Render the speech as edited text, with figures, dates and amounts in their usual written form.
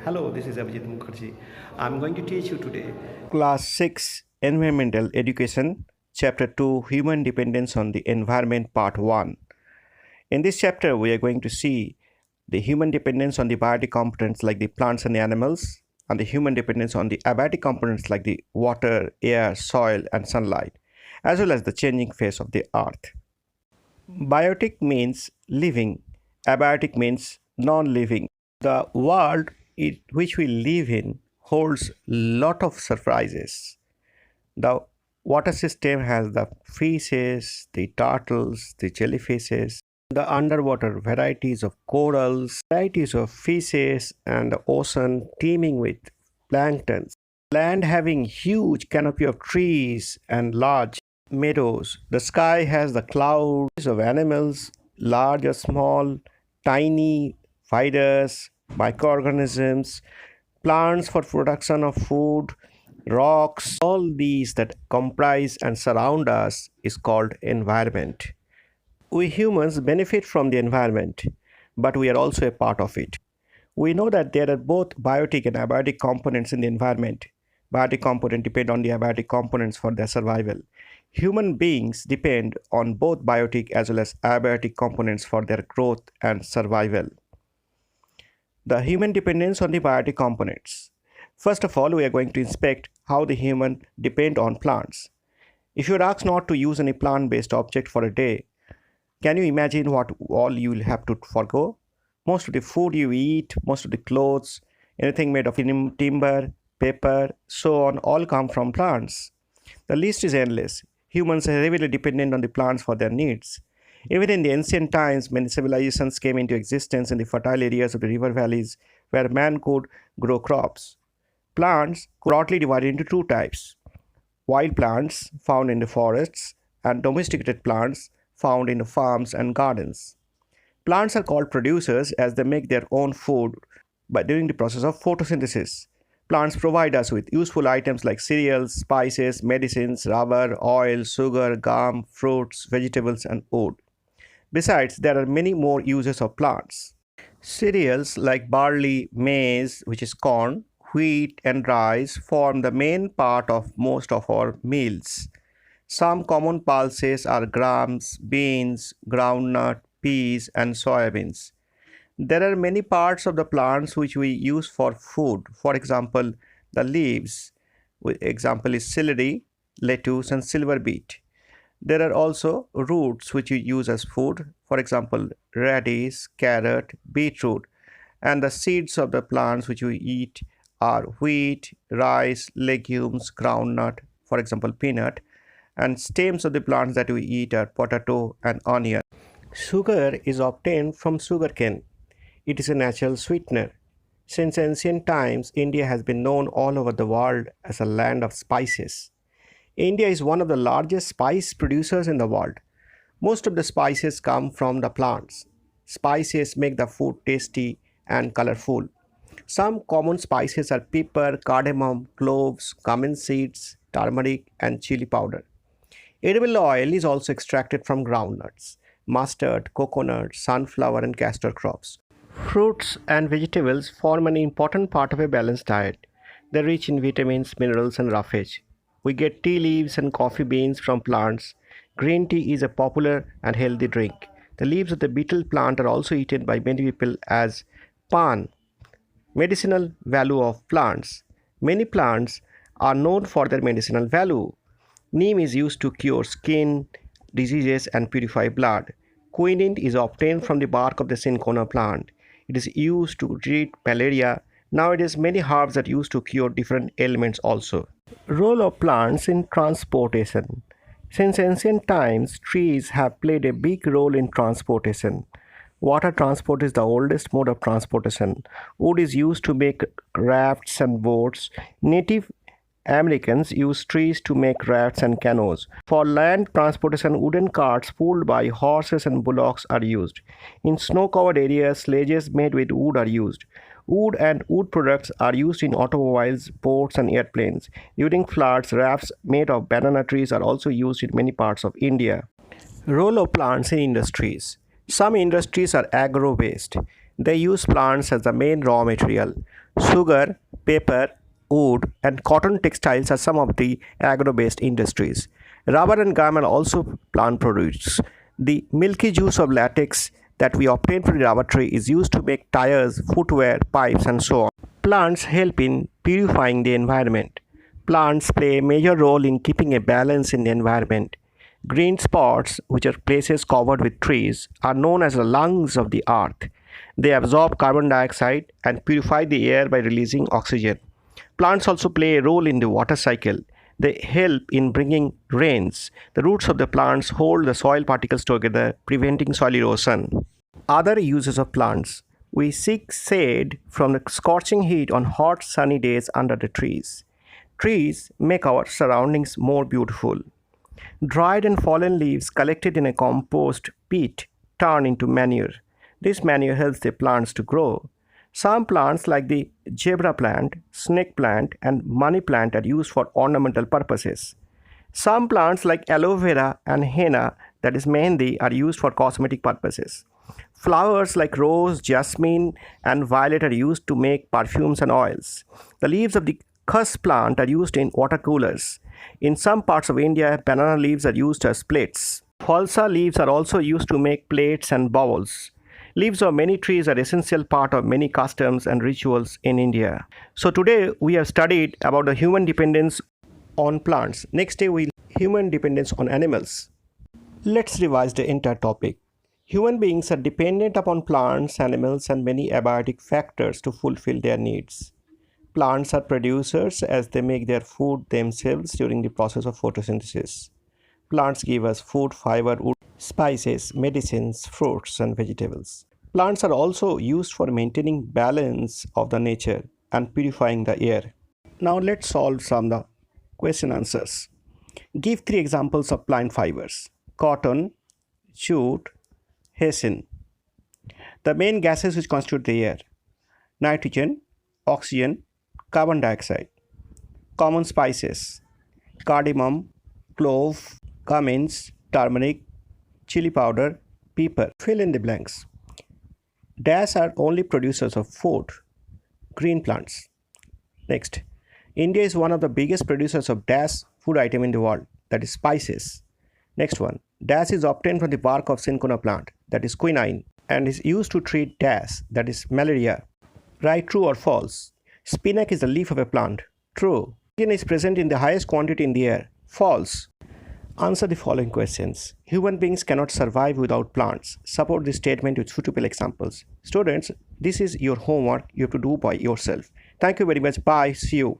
Hello, this is Abhijit Mukherjee. I'm going to teach you today Class 6 Environmental Education, Chapter 2 Human Dependence on the Environment, Part 1. In this chapter, we are going to see the human dependence on the biotic components like the plants and the animals, and the human dependence on the abiotic components like the water, air, soil, and sunlight, as well as the changing face of the earth. Biotic means living, abiotic means non living. The world in which we live in holds lot of surprises. The water system has the fishes, the turtles, the jellyfishes, the underwater varieties of corals, varieties of fishes, and the ocean teeming with planktons. Land having huge canopy of trees and large meadows. The sky has the clouds of animals, large or small, tiny virus, microorganisms, plants for production of food, rocks. All these that comprise and surround us is called environment. We humans benefit from the environment, but we are also a part of it. We know that there are both biotic and abiotic components in the environment. Biotic components depend on the abiotic components for their survival. Human beings depend on both biotic as well as abiotic components for their growth and survival. The human dependence on the biotic components. First of all, we are going to inspect how the human depend on plants. If you are asked not to use any plant-based object for a day, can you imagine what all you will have to forgo? Most of the food you eat, most of the clothes, anything made of timber, paper, so on, all come from plants. The list is endless. Humans are heavily dependent on the plants for their needs. Even in the ancient times, many civilizations came into existence in the fertile areas of the river valleys where man could grow crops. Plants broadly divided into two types: wild plants found in the forests and domesticated plants found in the farms and gardens. Plants are called producers as they make their own food by during the process of photosynthesis. Plants provide us with useful items like cereals, spices, medicines, rubber, oil, sugar, gum, fruits, vegetables, and wood. Besides, there are many more uses of plants. Cereals like barley, maize, which is corn, wheat, and rice form the main part of most of our meals. Some common pulses are grams, beans, groundnut, peas, and soybeans. There are many parts of the plants which we use for food. For example, the leaves. Example is celery, lettuce, and silver beet. There are also roots which we use as food. For example, radish, carrot, beetroot. And the seeds of the plants which we eat are wheat, rice, legumes, groundnut, for example, peanut. And stems of the plants that we eat are potato and onion. Sugar is obtained from sugarcane. It is a natural sweetener. Since ancient times, India has been known all over the world as a land of spices. India is one of the largest spice producers in the world. Most of the spices come from the plants. Spices make the food tasty and colorful. Some common spices are pepper, cardamom, cloves, cumin seeds, turmeric, and chili powder. Edible oil is also extracted from groundnuts, mustard, coconut, sunflower, and castor crops. Fruits and vegetables form an important part of a balanced diet. They're rich in vitamins, minerals, and roughage. We get tea leaves and coffee beans from plants. Green tea is a popular and healthy drink. The leaves of the betel plant are also eaten by many people as pan. Medicinal value of plants. Many plants are known for their medicinal value. Neem is used to cure skin diseases and purify blood. Quinine is obtained from the bark of the cinchona plant. It is used to treat malaria. Nowadays, many herbs are used to cure different ailments also. Role of plants in transportation. Since ancient times, trees have played a big role in transportation. Water transport is the oldest mode of transportation. Wood is used to make rafts and boats. Native Americans use trees to make rafts and canoes. For land transportation, wooden carts pulled by horses and bullocks are used. In snow-covered areas, sledges made with wood are used. Wood and wood products are used in automobiles, boats, and airplanes. During floods, rafts made of banana trees are also used in many parts of India. Role of plants in industries. Some industries are agro-based. They use plants as the main raw material. Sugar, paper, wood, and cotton textiles are some of the agro-based industries. Rubber and gum are also plant products. The milky juice of latex that we obtain from the rubber tree is used to make tires, footwear, pipes, and so on. Plants help in purifying the environment. Plants play a major role in keeping a balance in the environment. Green spots, which are places covered with trees, are known as the lungs of the earth. They absorb carbon dioxide and purify the air by releasing oxygen. Plants also play a role in the water cycle. They help in bringing rains. The roots of the plants hold the soil particles together, preventing soil erosion. Other uses of plants. We seek shade from the scorching heat on hot sunny days under the trees. Trees make our surroundings more beautiful. Dried and fallen leaves collected in a compost pit turn into manure. This manure helps the plants to grow. Some plants like the zebra plant, snake plant, and money plant are used for ornamental purposes. Some plants like aloe vera and henna, that is mehendi, are used for cosmetic purposes. Flowers like rose, jasmine, and violet are used to make perfumes and oils. The leaves of the khas plant are used in water coolers. In some parts of India, banana leaves are used as plates. Falsa leaves are also used to make plates and bowls. Leaves of many trees are essential part of many customs and rituals in India. So today we have studied about the human dependence on plants. Next day we'll human dependence on animals. Let's revise the entire topic. Human beings are dependent upon plants, animals, and many abiotic factors to fulfill their needs. Plants are producers as they make their food themselves during the process of photosynthesis. Plants give us food, fiber, wood, spices, medicines, fruits, and vegetables. Plants are also used for maintaining balance of the nature and purifying the air. Now let's solve some of the question answers. Give 3 examples of plant fibers: cotton, jute, hessian. The main gases which constitute the air: nitrogen, oxygen, carbon dioxide. Common spices: cardamom, clove, cummins, turmeric, chili powder, pepper. Fill in the blanks. Dash are only producers of food: green plants. Next, India is one of the biggest producers of dash food item in the world, that is spices. Next one, dash is obtained from the bark of cinchona plant, that is quinine, and is used to treat dash, that is malaria. Right, true or false? Spinach is the leaf of a plant. True. Oxygen is present in the highest quantity in the air. False. Answer the following questions. Human beings cannot survive without plants. Support this statement with suitable examples. Students, this is your homework you have to do by yourself. Thank you very much. Bye. See you.